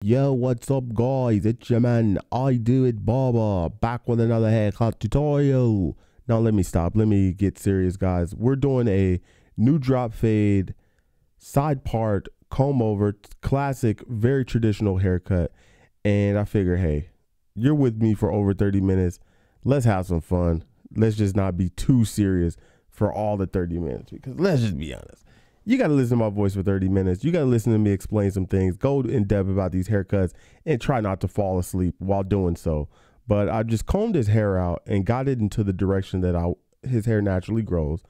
Yo, what's up guys? It's your man, I Do It Baba, back with another haircut tutorial. Now let me stop, let me get serious guys. We're doing a new drop fade, side part, comb over, classic, very traditional haircut. And I figure, hey, you're with me for over 30 minutes. Let's have some fun. Let's just not be too serious for all the 30 minutes, because let's just be honest. You got to listen to my voice for 30 minutes. You got to listen to me explain some things, go in depth about these haircuts, and try not to fall asleep while doing so. But I just combed his hair out and got it into the direction that his hair naturally grows.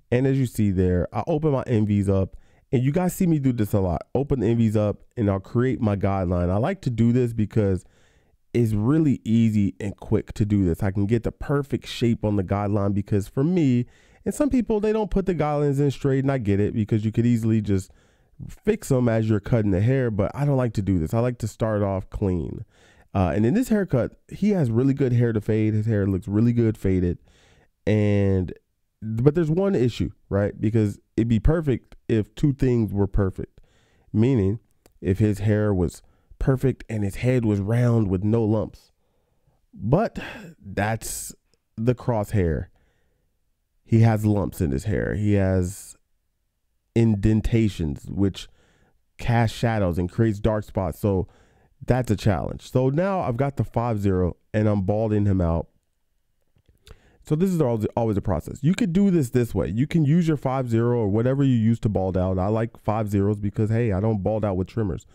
And as you see there, I open my envies up, and you guys see me do this a lot. Open the envies up, and I'll create my guideline. I like to do this because it's really easy and quick to do this. I can get the perfect shape on the guideline because for me, and some people, they don't put the guidelines in straight, and I get it because you could easily just fix them as you're cutting the hair, but I don't like to do this. I like to start off clean. And in this haircut, he has really good hair to fade. His hair looks really good faded. But there's one issue, right? Because it'd be perfect if two things were perfect. Meaning, if his hair was perfect and his head was round with no lumps. But that's the crosshair. He has lumps in his hair. He has indentations, which cast shadows and creates dark spots. So that's a challenge. So now I've got the 5-0 and I'm balding him out. So this is always a process. You could do this way. You can use your 5-0 or whatever you use to bald out. I like 5-0s because, hey, I don't bald out with trimmers.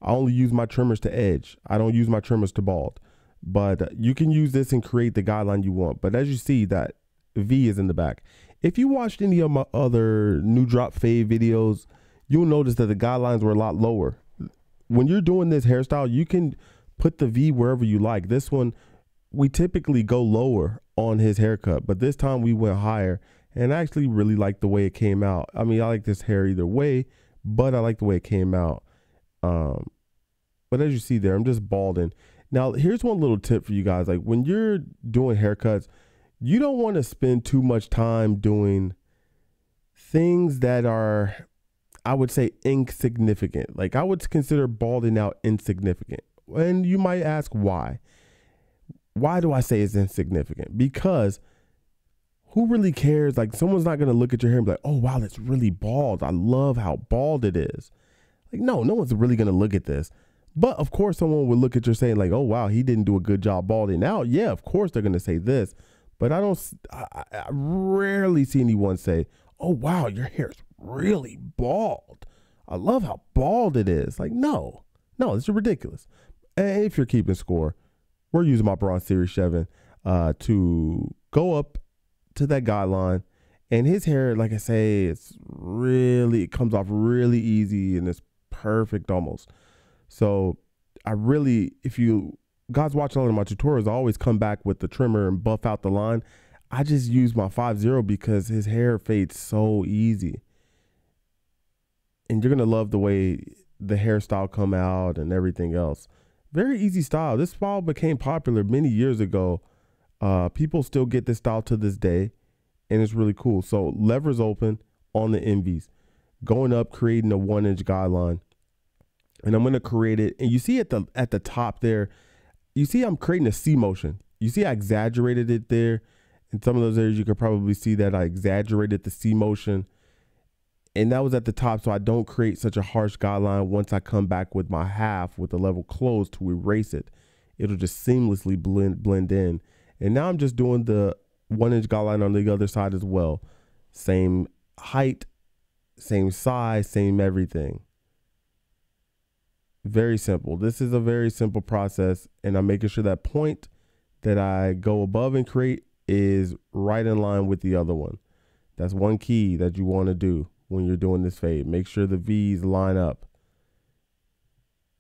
I only use my trimmers to edge. I don't use my trimmers to bald. But you can use this and create the guideline you want. But as you see, that V is in the back. If you watched any of my other new drop fade videos, you'll notice that the guidelines were a lot lower. When you're doing this hairstyle, you can put the V wherever you like. This one, we typically go lower on his haircut, but this time we went higher, and I actually really like the way it came out. I mean, I like this hair either way, but I like the way it came out. But as you see there, I'm just balding. Now, here's one little tip for you guys. Like when you're doing haircuts, you don't want to spend too much time doing things that are, I would say, insignificant. Like I would consider balding out insignificant. And you might ask why. Why do I say it's insignificant? Because who really cares? Like someone's not going to look at your hair and be like, oh, wow, that's really bald. I love how bald it is. Like, no one's really going to look at this. But of course, someone would look at you saying like, oh, wow, he didn't do a good job balding out. Yeah, of course, they're going to say this. But I rarely see anyone say, oh, wow, your hair's really bald. I love how bald it is. Like, no, it's ridiculous. And if you're keeping score, we're using my Bronze Series 7 to go up to that guideline. And his hair, like I say, it comes off really easy and it's perfect almost. So if you guys watch a lot of my tutorials, I always come back with the trimmer and buff out the line. I just use my 5-0 because his hair fades so easy. And you're going to love the way the hairstyle come out and everything else. Very easy style. This style became popular many years ago. People still get this style to this day, and it's really cool. So levers open on the envies, going up, creating a 1-inch guideline. And I'm going to create it. And you see at the top there, you see I'm creating a C motion. You see I exaggerated it there. In some of those areas, you could probably see that I exaggerated the C motion. And that was at the top, so I don't create such a harsh guideline. Once I come back with my half with the level closed to erase it, it'll just seamlessly blend in. And now I'm just doing the 1-inch guideline on the other side as well. Same height, same size, same everything. Very simple. This is a very simple process, and I'm making sure that point that I go above and create is right in line with the other one. That's one key that you want to do when you're doing this fade. Make sure the V's line up.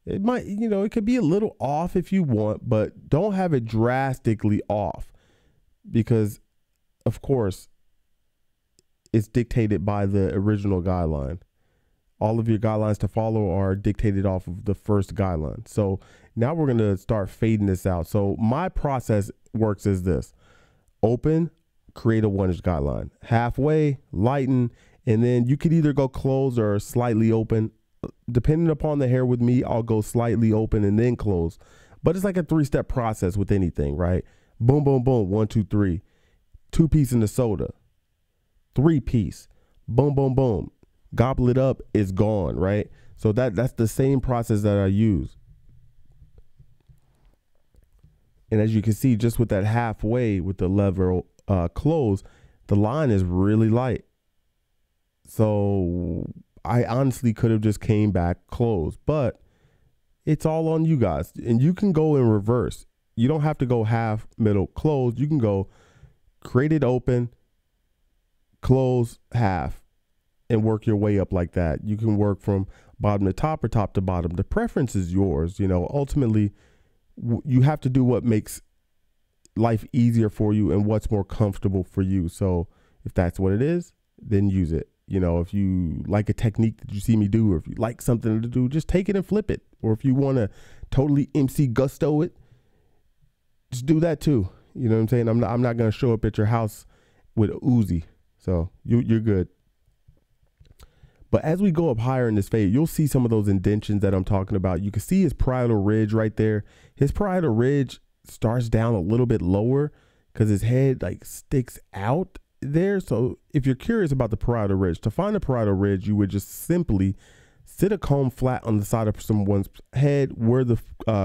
It might, it could be a little off if you want, but don't have it drastically off because, of course, it's dictated by the original guideline. All of your guidelines to follow are dictated off of the first guideline. So now we're going to start fading this out. So my process works as this: open, create a 1-inch guideline, halfway, lighten, and then you could either go closed or slightly open. depending upon the hair with me, I'll go slightly open and then close. But it's like a 3-step process with anything, right? Boom, boom, boom. 1, 2, 3. 2-piece in the soda. 3-piece. Boom, boom, boom. Gobble it up, it's gone, right? So that's the same process that I use. And as you can see, just with that halfway with the lever close, the line is really light. So I honestly could have just came back closed, but it's all on you guys. And you can go in reverse. You don't have to go half, middle, close. You can go create it open, close, half, and work your way up like that. You can work from bottom to top or top to bottom. The preference is yours. You know, ultimately, you have to do what makes life easier for you and what's more comfortable for you. So if that's what it is, then use it. You know, if you like a technique that you see me do, or if you like something to do, just take it and flip it. Or if you want to totally MC gusto it, just do that too. You know what I'm saying? I'm not going to show up at your house with a Uzi. So you're good. But as we go up higher in this fade, you'll see some of those indentions that I'm talking about. You can see his parietal ridge right there. His parietal ridge starts down a little bit lower because his head like sticks out there. So if you're curious about the parietal ridge, to find the parietal ridge, you would just simply sit a comb flat on the side of someone's head where the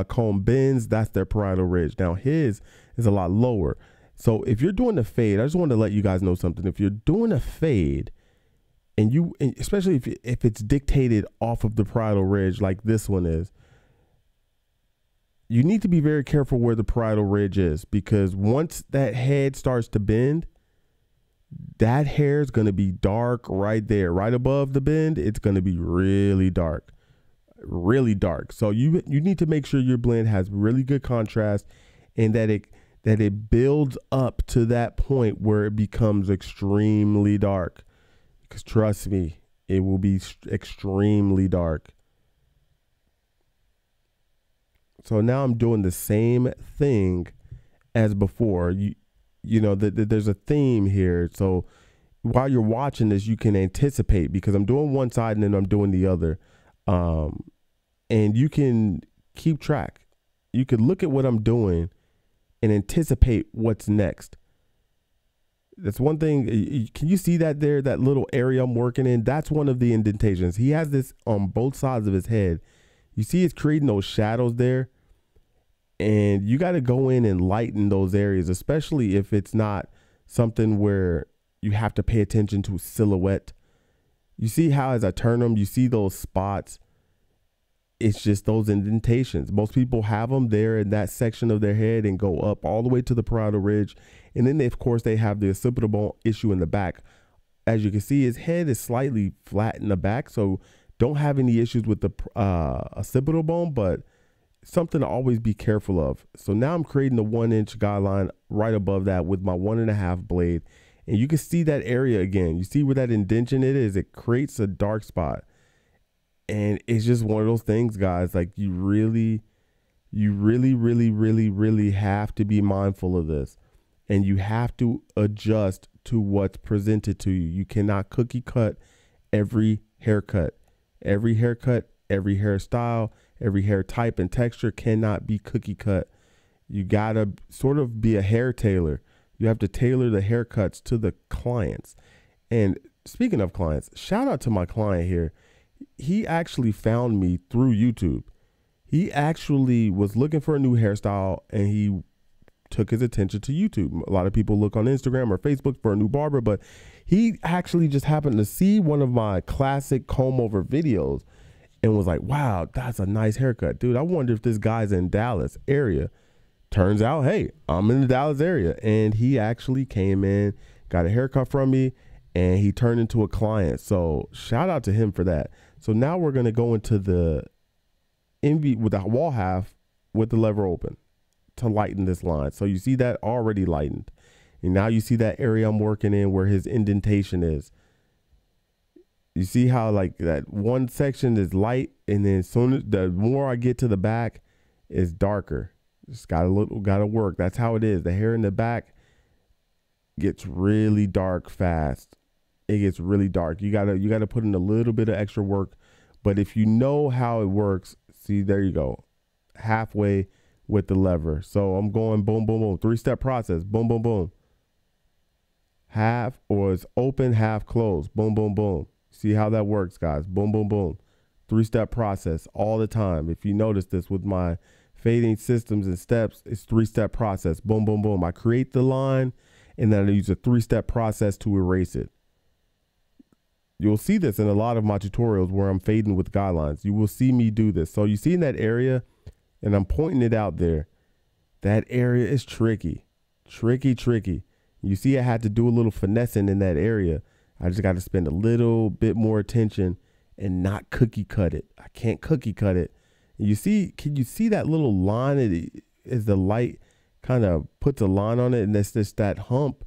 comb bends. That's their parietal ridge. Now his is a lot lower. So if you're doing a fade, I just want to let you guys know something. If you're doing a fade, and especially if it's dictated off of the parietal ridge like this one is, you need to be very careful where the parietal ridge is, because once that head starts to bend, that hair is going to be dark right there, right above the bend. It's going to be really dark, really dark. So you need to make sure your blend has really good contrast, and that it builds up to that point where it becomes extremely dark. Because trust me, it will be extremely dark. So now I'm doing the same thing as before. You know, there's a theme here. So while you're watching this, you can anticipate, because I'm doing one side and then I'm doing the other. And you can keep track. You can look at what I'm doing and anticipate what's next. That's one thing. Can you see that there, that little area I'm working in? That's one of the indentations. He has this on both sides of his head. You see it's creating those shadows there. And you got to go in and lighten those areas, especially if it's not something where you have to pay attention to silhouette. You see how as I turn them, you see those spots. It's just those indentations. Most people have them there in that section of their head and go up all the way to the parietal ridge. And then, of course, they have the occipital bone issue in the back. As you can see, his head is slightly flat in the back, so don't have any issues with the occipital bone, but something to always be careful of. So now I'm creating the 1-inch guideline right above that with my 1.5 blade. And you can see that area again. You see where that indentation it is? It creates a dark spot. And it's just one of those things, guys, like you really have to be mindful of this. And you have to adjust to what's presented to you. You cannot cookie cut every haircut. Every haircut, every hairstyle, every hair type and texture cannot be cookie cut. You gotta sort of be a hair tailor. You have to tailor the haircuts to the clients. And speaking of clients, shout out to my client here. He actually found me through YouTube. He actually was looking for a new hairstyle, and he took his attention to YouTube. A lot of people look on Instagram or Facebook for a new barber, but he actually just happened to see one of my classic comb over videos and was like, wow, that's a nice haircut. Dude, I wonder if this guy's in Dallas area. Turns out, hey, I'm in the Dallas area. And he actually came in, got a haircut from me, and he turned into a client. So shout out to him for that. So now we're going to go into the envy with the wall half with the lever open to lighten this line. So you see that already lightened. And now you see that area I'm working in where his indentation is. You see how like that one section is light, and then soon as the more I get to the back, it's darker. Just gotta work. That's how it is. The hair in the back gets really dark fast. It gets really dark. You gotta put in a little bit of extra work But if you know how it works, see, there you go, halfway with the lever. So I'm going boom, boom, boom, 3-step process, boom, boom, boom. Half, or it's open, half closed, boom, boom, boom. See how that works, guys? Boom, boom, boom. 3-step process all the time. If you notice this with my fading systems and steps, it's 3-step process, boom, boom, boom. I create the line and then I use a 3-step process to erase it. You'll see this in a lot of my tutorials where I'm fading with guidelines. You will see me do this. So you see in that area, and I'm pointing it out there, that area is tricky, tricky. You see I had to do a little finessing in that area. I just got to spend a little bit more attention and not cookie cut it. I can't cookie cut it. And you see, can you see that little line as the light kind of puts a line on it? And that's just that hump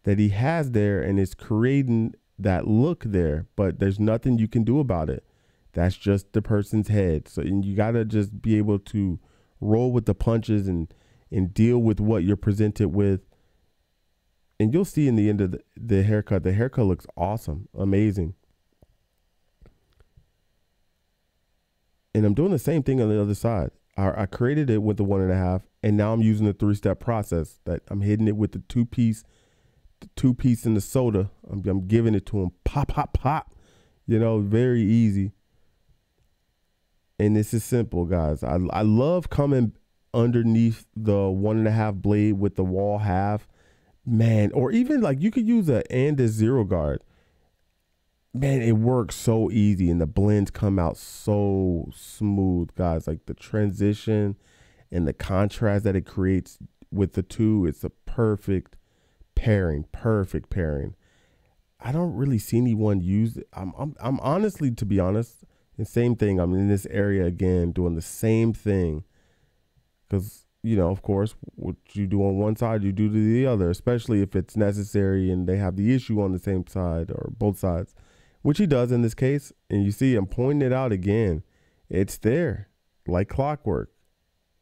that he has there, and it's creating that look there, but there's nothing you can do about it. That's just the person's head. So, and you got to just be able to roll with the punches and deal with what you're presented with. And you'll see in the end of the haircut looks awesome, amazing. And I'm doing the same thing on the other side. I created it with the 1.5, and now I'm using the 3-step process that I'm hitting it with the two piece in the soda. I'm giving it to him, pop, pop, pop, you know, very easy. And this is simple, guys. I love coming underneath the 1.5 blade with the wall half. Man, or even like you could use a zero guard. Man, it works so easy and the blends come out so smooth, guys. Like the transition and the contrast that it creates with the two, it's a perfect pairing, I don't really see anyone use it. I'm honestly, to be honest, the same thing. I'm in this area again doing the same thing because, you know, of course, what you do on one side, you do to the other, especially if it's necessary and they have the issue on the same side or both sides, which he does in this case. And you see, I'm pointing it out again. It's there like clockwork.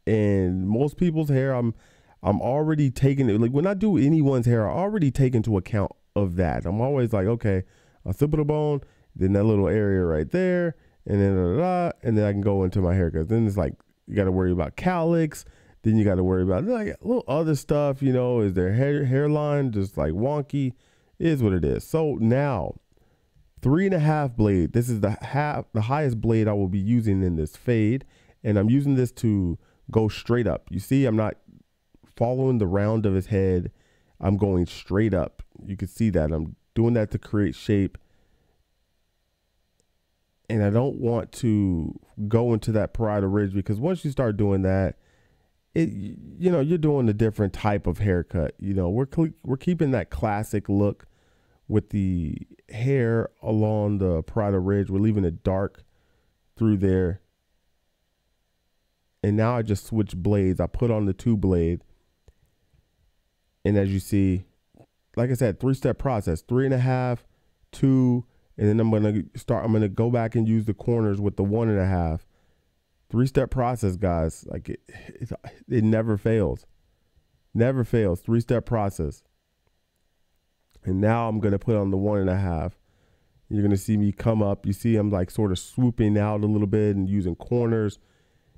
And most people's hair, I'm already taking it. Like when I do anyone's hair, I already take into account of that. I'm always like, okay, I'll flip of the bone, then that little area right there, and then and then I can go into my haircut. Then it's like you got to worry about cowlicks. Then you got to worry about like a little other stuff, you know, is their hairline just like wonky? It is what it is. So now 3.5 blade. This is the highest blade I will be using in this fade. And I'm using this to go straight up. You see, I'm not following the round of his head. I'm going straight up. You can see that I'm doing that to create shape. And I don't want to go into that parietal ridge because once you start doing that, you know, you're doing a different type of haircut. You know, we're keeping that classic look with the hair along the parietal ridge. We're leaving it dark through there. And now I just switch blades. I put on the 2 blade. And as you see, like I said, 3-step process, 3.5, 2, and then I'm going to go back and use the corners with the 1.5. 3-step process, guys. Like it never fails. Never fails. 3-step process. And now I'm going to put on the 1.5. You're going to see me come up. You see I'm like sort of swooping out a little bit and using corners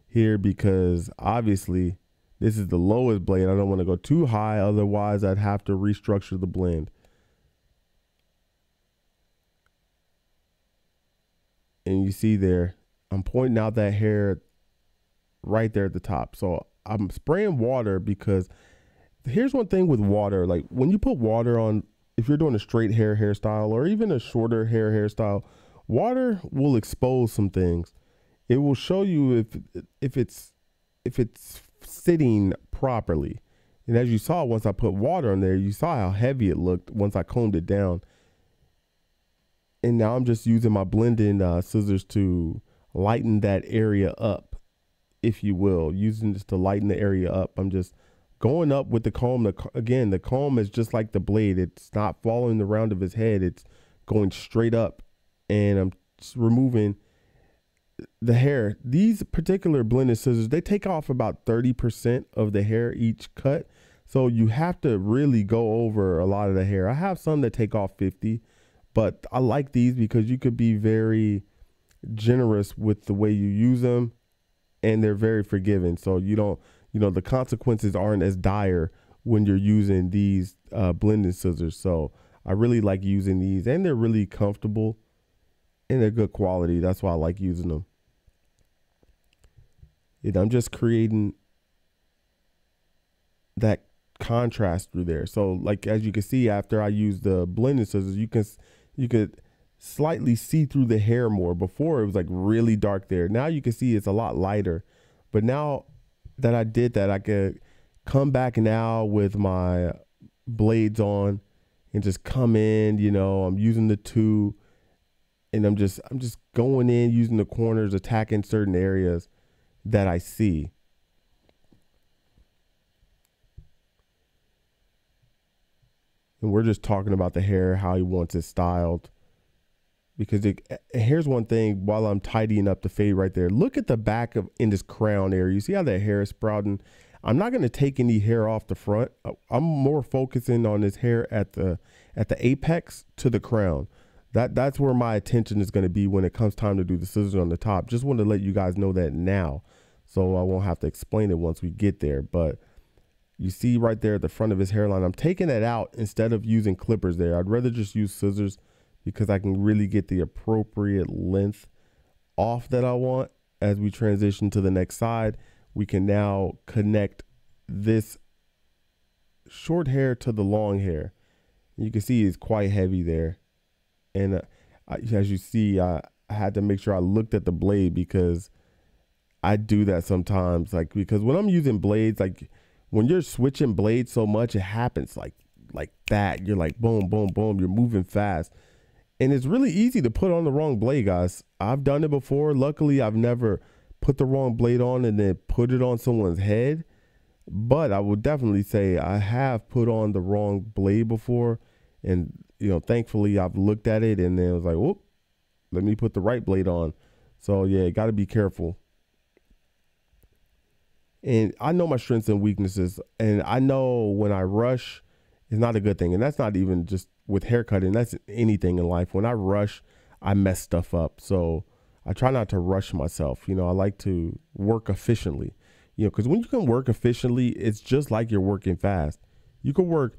here because obviously this is the lowest blade. I don't want to go too high. Otherwise, I'd have to restructure the blend. And you see there, I'm pointing out that hair right there at the top. So I'm spraying water because here's one thing with water. Like when you put water on, if you're doing a straight hairstyle or even a shorter hairstyle, water will expose some things. It will show you if it's sitting properly. And as you saw, once I put water on there, you saw how heavy it looked once I combed it down. And now I'm just using my blending scissors to lighten that area up, if you will, using this to lighten the area up. I'm just going up with the comb. Again, the comb is just like the blade. It's not following the round of his head. It's going straight up, and I'm just removing the hair. These particular blending scissors, they take off about 30% of the hair each cut. So you have to really go over a lot of the hair. I have some that take off 50, but I like these because you could be very generous with the way you use them, and they're very forgiving. So you don't, the consequences aren't as dire when you're using these blending scissors. So I really like using these, and they're really comfortable and they're good quality. That's why I like using them. And I'm just creating that contrast through there. So like, as you can see, after I use the blending scissors, you could slightly see through the hair more. Before it was like really dark there. Now you can see it's a lot lighter. But now that I did that, I could come back now with my blades on and just come in, I'm using the two, and I'm just going in, using the corners, attacking certain areas that I see. And we're just talking about the hair, how he wants it styled. Because here's one thing, while I'm tidying up the fade right there, look at the back of in this crown area. You see how that hair is sprouting? I'm not going to take any hair off the front. I'm more focusing on this hair at the apex to the crown. That's where my attention is going to be when it comes time to do the scissors on the top. Just want to let you guys know that now, so I won't have to explain it once we get there. But you see right there at the front of his hairline, I'm taking that out instead of using clippers there. I'd rather just use scissors because I can really get the appropriate length off that I want. As we transition to the next side, we can now connect this short hair to the long hair. You can see it's quite heavy there. And as you see, I had to make sure I looked at the blade, because I do that sometimes. Like, because when I'm using blades, like when you're switching blades so much, it happens like that. You're like, boom, boom, boom. You're moving fast. And it's really easy to put on the wrong blade, guys. I've done it before. Luckily, I've never put the wrong blade on and then put it on someone's head. But I would definitely say I have put on the wrong blade before. And, thankfully, I've looked at it and then I was like, whoop, let me put the right blade on. So, yeah, got to be careful. And I know my strengths and weaknesses. And I know when I rush, it's not a good thing. And that's not even just with haircutting. That's anything in life. When I rush, I mess stuff up. So I try not to rush myself. I like to work efficiently. Because when you can work efficiently, it's just like you're working fast. You can work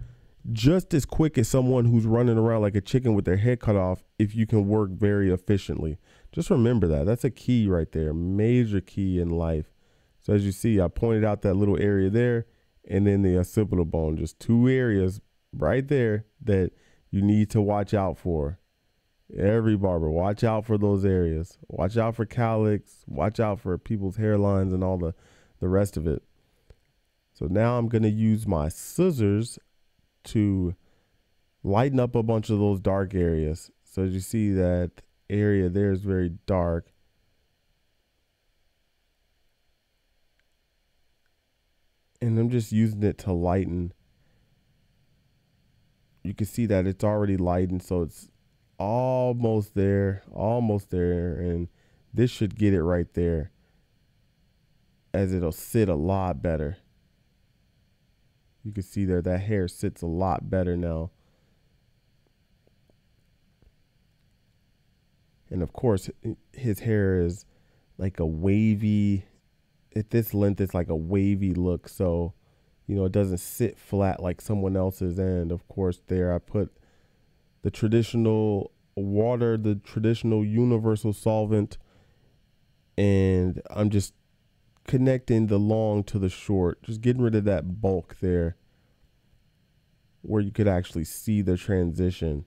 just as quick as someone who's running around like a chicken with their head cut off if you can work very efficiently. Just remember that. That's a key right there. Major key in life. So as you see, I pointed out that little area there, and then the occipital bone. Just two areas right there that you need to watch out for. Every barber, watch out for those areas. Watch out for cowlicks. Watch out for people's hairlines and all the rest of it. So now I'm going to use my scissors to lighten up a bunch of those dark areas. So as you see, that area there is very dark. And I'm just using it to lighten. You can see that it's already lightened, so it's almost there, and this should get it right there, as it'll sit a lot better. You can see there that hair sits a lot better now. And of course, his hair is like a wavy, at this length, it's like a wavy look. So, it doesn't sit flat like someone else's. And of course, there I put the traditional water, the traditional universal solvent, and I'm just connecting the long to the short, just getting rid of that bulk there where you could actually see the transition.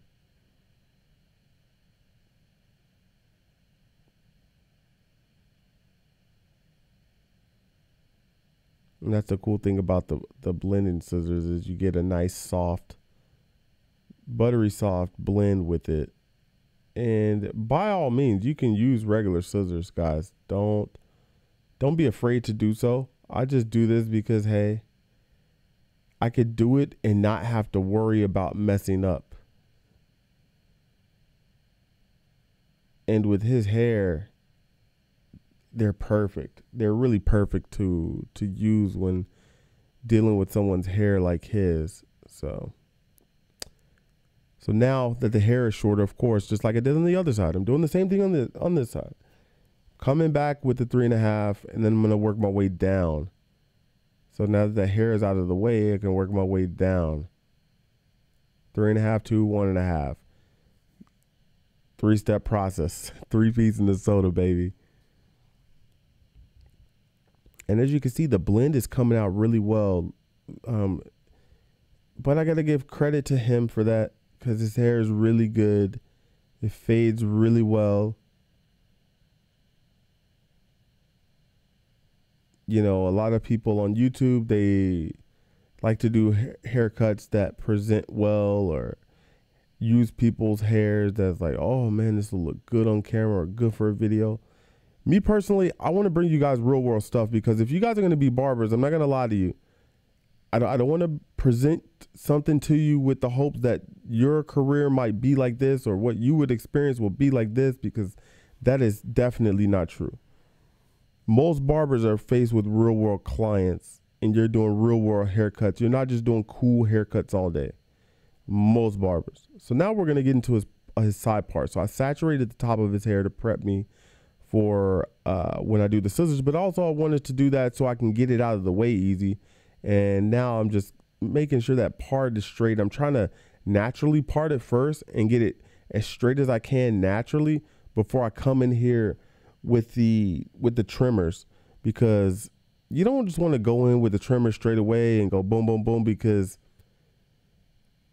And that's the cool thing about the blending scissors, is you get a nice soft, buttery soft blend with it. And by all means, you can use regular scissors, guys. Don't be afraid to do so. I just do this because, hey, I could do it and not have to worry about messing up. And with his hair, they're perfect. They're really perfect to use when dealing with someone's hair like his. So now that the hair is shorter, of course, just like I did on the other side, I'm doing the same thing on this side. coming back with the 3.5, and then I'm gonna work my way down. So now that the hair is out of the way, I can work my way down. 3.5 to 1.5. 3-step process. 3 piece in the soda, baby. And as you can see, the blend is coming out really well. But I gotta give credit to him for that, because his hair is really good. It fades really well. You know, a lot of people on YouTube, they like to do haircuts that present well, or use people's hairs that's like, oh man, this will look good on camera or good for a video. Me personally, I want to bring you guys real world stuff, because if you guys are going to be barbers, I'm not going to lie to you. I don't want to present something to you with the hopes that your career might be like this, or what you would experience will be like this, because that is definitely not true. Most barbers are faced with real world clients, and you're doing real world haircuts. You're not just doing cool haircuts all day. Most barbers. So now we're going to get into his side part. So I saturated the top of his hair to prep me for when I do the scissors, but also I wanted to do that so I can get it out of the way easy. And now I'm just making sure that part is straight. I'm trying to naturally part it first and get it as straight as I can naturally before I come in here with the trimmers, because you don't just want to go in with the trimmer straight away and go boom, boom, boom, because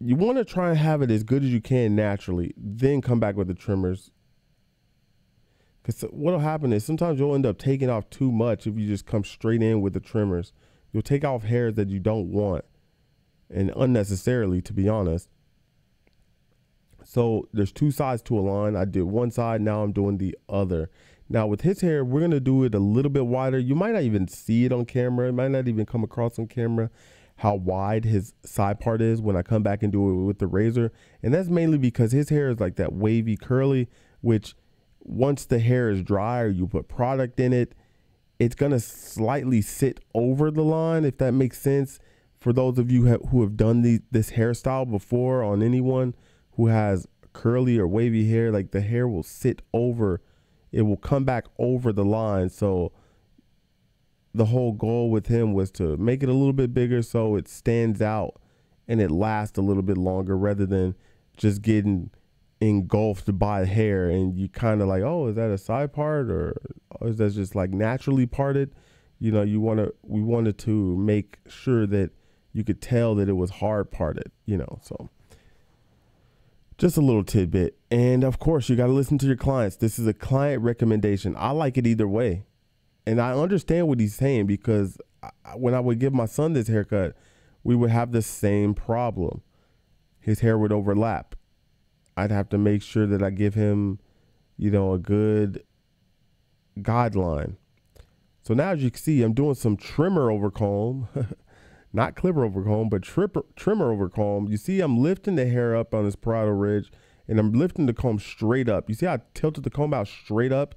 you want to try and have it as good as you can naturally, then come back with the trimmers. Because what will happen is sometimes you'll end up taking off too much if you just come straight in with the trimmers. You'll take off hairs that you don't want, and unnecessarily, to be honest. So there's 2 sides to a line. I did one side, now I'm doing the other. Now with his hair, we're going to do it a little bit wider. You might not even see it on camera. It might not even come across on camera how wide his side part is when I come back and do it with the razor. And that's mainly because his hair is like that wavy curly, which once the hair is dry or you put product in it, it's going to slightly sit over the line, if that makes sense. For those of you who have done this hairstyle before on anyone who has curly or wavy hair, like the hair will sit over, it will come back over the line. So the whole goal with him was to make it a little bit bigger so it stands out and it lasts a little bit longer, rather than just getting engulfed by hair and you kind of like, oh, is that a side part, or is that just like naturally parted? You know, we wanted to make sure that you could tell that it was hard parted, you know. So just a little tidbit. And of course, you got to listen to your clients. This is a client recommendation. I like it either way. And I understand what he's saying, because when I would give my son this haircut, we would have the same problem. His hair would overlap. I'd have to make sure that I give him, you know, a good guideline. So now, as you can see, I'm doing some trimmer over comb, not clipper over comb, but trimmer over comb. You see, I'm lifting the hair up on his parietal ridge, and I'm lifting the comb straight up. You see, I tilted the comb out straight up.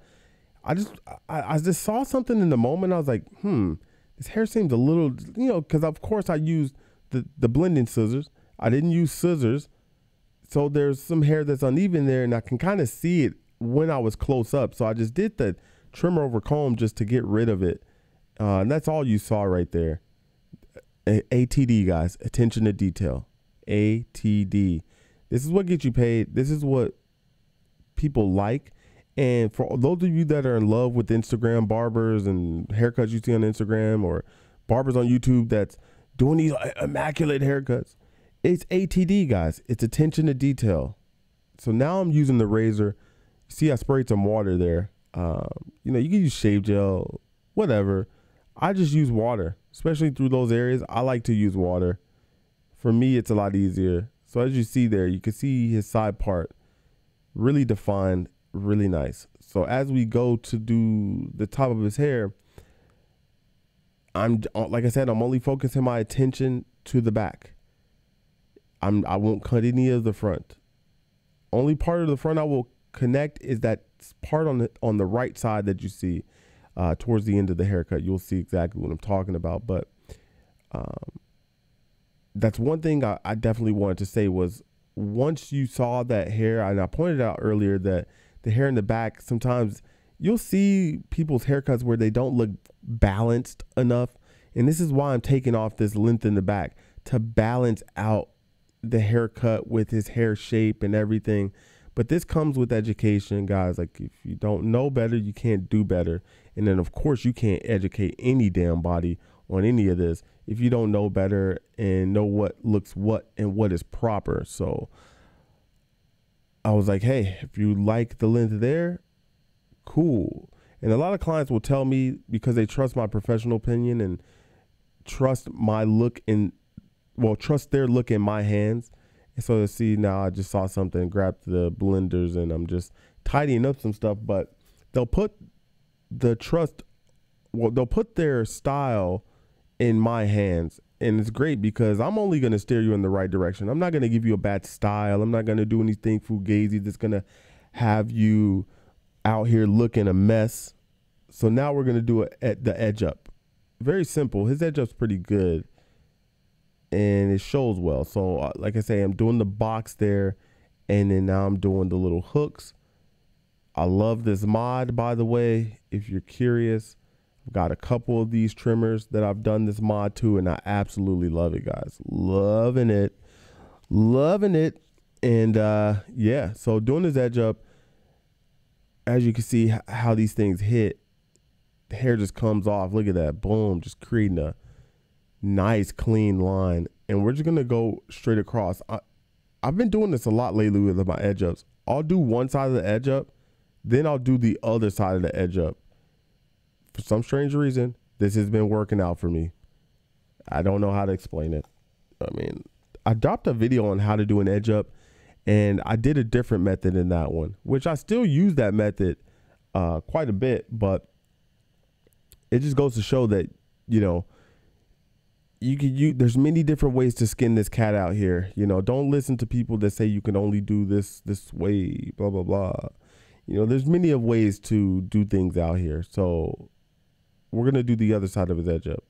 I just saw something in the moment. I was like, this hair seems a little, you know, because of course I used the blending scissors. I didn't use scissors. So there's some hair that's uneven there, and I can kind of see it when I was close up. So I just did the trimmer over comb just to get rid of it. And that's all you saw right there. ATD, guys, attention to detail. ATD. This is what gets you paid. This is what people like. And for those of you that are in love with Instagram barbers and haircuts you see on Instagram, or barbers on YouTube that's doing these immaculate haircuts, it's ATD, guys. It's attention to detail. So now I'm using the razor. See, I sprayed some water there. You know, you can use shave gel, whatever. I just use water, especially through those areas. I like to use water. For me, it's a lot easier. So as you see there, you can see his side part really defined, really nice. So as we go to do the top of his hair, like I said, I'm only focusing my attention to the back. I won't cut any of the front. Only part of the front I will connect is that part on the right side that you see towards the end of the haircut. You'll see exactly what I'm talking about. But that's one thing I definitely wanted to say was, once you saw that hair, and I pointed out earlier that the hair in the back, sometimes you'll see people's haircuts where they don't look balanced enough. And this is why I'm taking off this length in the back, to balance out the haircut with his hair shape and everything. But this comes with education, guys. Like, if you don't know better, you can't do better. And then, of course, you can't educate any damn body on any of this if you don't know better and know what looks what and what is proper. So I was like, hey, if you like the length there, cool. And a lot of clients will tell me, because they trust my professional opinion and trust my look trust their look in my hands. And so, see, now I just saw something, grabbed the blenders, and I'm just tidying up some stuff. But they'll put they'll put their style in my hands. And it's great because I'm only going to steer you in the right direction. I'm not going to give you a bad style. I'm not going to do anything fugazi that's going to have you out here looking a mess. So now we're going to do it at the edge up. Very simple. His edge up's pretty good, and it shows well. So like I say, I'm doing the box there, and then now I'm doing the little hooks. I love this mod, by the way. If you're curious, I've got a couple of these trimmers that I've done this mod to, and I absolutely love it, guys. Loving it. And yeah, so doing this edge up, as you can see how these things hit, the hair just comes off. Look at that. Boom. Just creating a nice clean line. And we're just going to go straight across. I've been doing this a lot lately with my edge ups. I'll do one side of the edge up, then I'll do the other side of the edge up. For some strange reason, this has been working out for me. I don't know how to explain it. I mean, I dropped a video on how to do an edge up, and I did a different method in that one, which I still use that method quite a bit, but it just goes to show that, you know, there's many different ways to skin this cat out here. You know, don't listen to people that say you can only do this way, blah, blah, blah. You know, there's many of ways to do things out here. So we're going to do the other side of his edge up.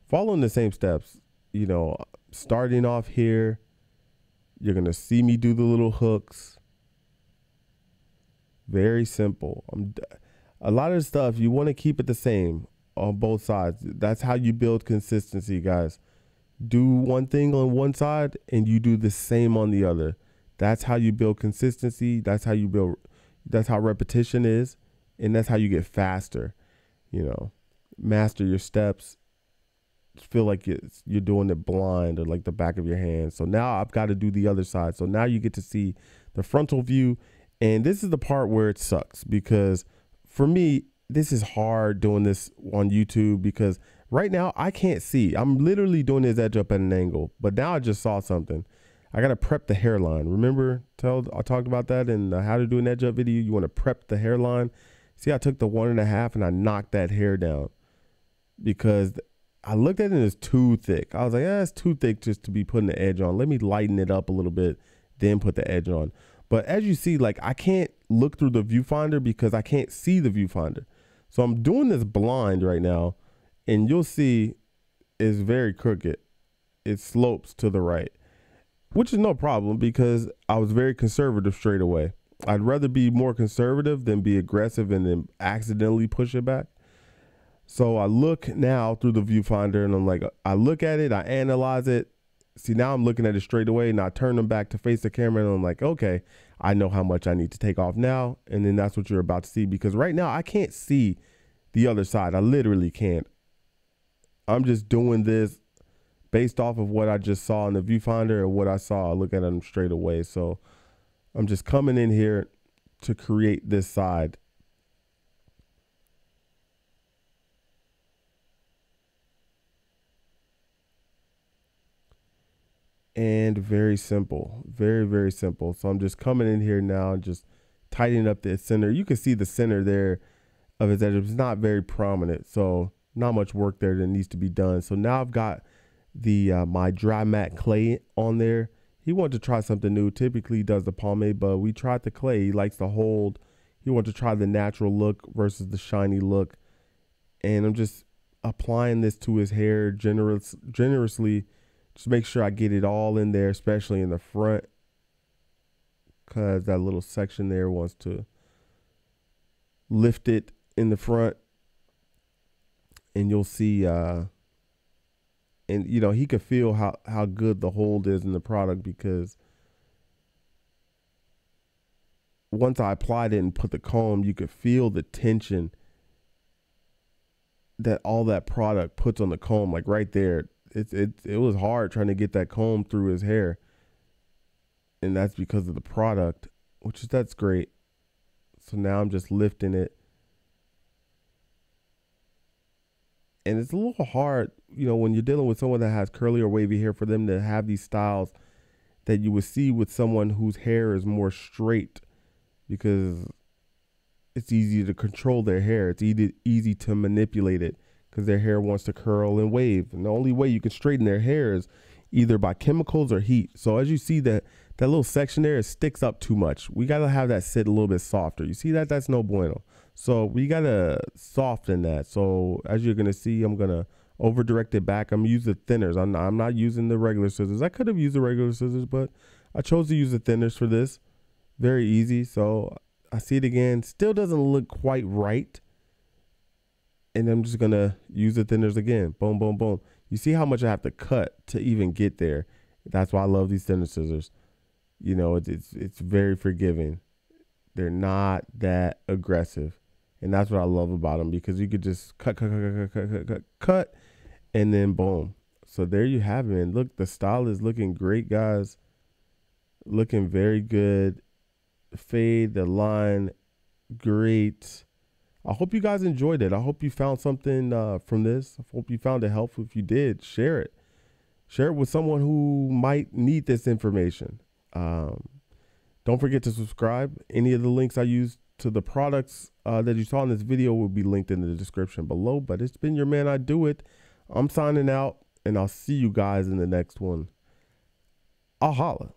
Following the same steps, you know, starting off here, you're going to see me do the little hooks. Very simple. A lot of the stuff, you want to keep it the same on both sides. That's how you build consistency, guys. Do one thing on one side and you do the same on the other. That's how you build consistency. That's how repetition is, and that's how you get faster. You know, master your steps. Feel like you're doing it blind or like the back of your hand. So now I've got to do the other side. So now you get to see the frontal view, and this is the part where it sucks, because for me, this is hard doing this on YouTube, because right now I can't see. I'm literally doing this edge up at an angle, but now I just saw something. I got to prep the hairline. Remember, I talked about that in the how to do an edge up video. You want to prep the hairline. See, I took the 1.5 and I knocked that hair down because I looked at it and it's too thick. I was like, it's too thick just to be putting the edge on. Let me lighten it up a little bit, then put the edge on. But as you see, like, I can't look through the viewfinder because I can't see the viewfinder. So I'm doing this blind right now, and you'll see it's very crooked. It slopes to the right, which is no problem because I was very conservative straight away. I'd rather be more conservative than be aggressive and then accidentally push it back. So I look now through the viewfinder, and I'm like, I look at it, I analyze it. See, now I'm looking at it straight away, and I turn them back to face the camera, and I'm like, okay, I know how much I need to take off now. And then that's what you're about to see, because right now I can't see the other side. I literally can't. I'm just doing this based off of what I just saw in the viewfinder and what I saw. I look at them straight away. So I'm just coming in here to create this side. And very simple, very, very simple. So I'm just coming in here now and just tightening up the center. You can see the center there of his edge. It's not very prominent, so not much work there that needs to be done. So now I've got the my dry matte clay on there. He wanted to try something new. Typically he does the pomade, but we tried the clay. He likes to hold. He wanted to try the natural look versus the shiny look. And I'm just applying this to his hair generously. Just make sure I get it all in there, especially in the front, because that little section there wants to, lift it in the front, and you'll see, and you know, he could feel how good the hold is in the product, because once I applied it and put the comb, you could feel the tension that all that product puts on the comb. Like right there, it was hard trying to get that comb through his hair, and that's because of the product, that's great. So now I'm just lifting it, and it's a little hard, you know, when you're dealing with someone that has curly or wavy hair, for them to have these styles that you would see with someone whose hair is more straight, because it's easy to control their hair. It's easy to manipulate it, because their hair wants to curl and wave. And the only way you can straighten their hair is either by chemicals or heat. So as you see that little section there, it sticks up too much. We got to have that sit a little bit softer. You see that? That's no bueno. So we got to soften that. So as you're going to see, I'm going to over direct it back. I'm using thinners. I'm not using the regular scissors. I could have used the regular scissors, but I chose to use the thinners for this. Very easy. So I see it again. Still doesn't look quite right. And I'm just going to use the thinners again. Boom, boom, boom. You see how much I have to cut to even get there. That's why I love these thinner scissors. You know, it's very forgiving. They're not that aggressive. And that's what I love about them, because you could just cut, and then boom. So there you have it. And look, the style is looking great, guys. Looking very good. Fade, the line, great. I hope you guys enjoyed it. I hope you found something from this. I hope you found it helpful. If you did, share it. Share it with someone who might need this information. Don't forget to subscribe. Any of the links I used to the products that you saw in this video will be linked in the description below. But it's been your man, I Do It. I'm signing out, and I'll see you guys in the next one. I'll holla.